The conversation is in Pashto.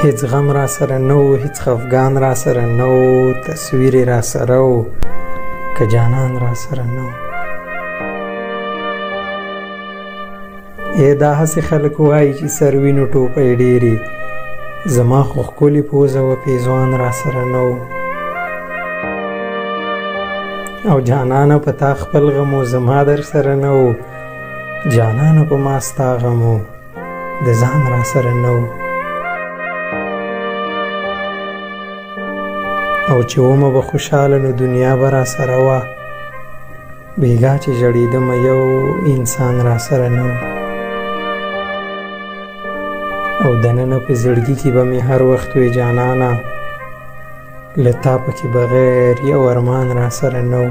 هیڅ غم را سره نو، هیڅ خفګان را سره نو، تصویر را سره و که جانان را سره نو. دا هسې خلک وایي چې سروینو ټوپۍ ډېرې، زما خو ښکلې پوزه و پیزوان را سره نو. او جانانه په تا خپل غم و زما در سره نو، جانانه په ما ستا غم و د ځان را سره نو. او چې ومه به خوشحاله نو دنیا به را سره وه، بېګا چې ژړېدمه یو انسان را سره نو. او دننه په زړګي کې به مې هر وخت وې جانانه، له تا پکې بغیر یو ارمان را سره نو.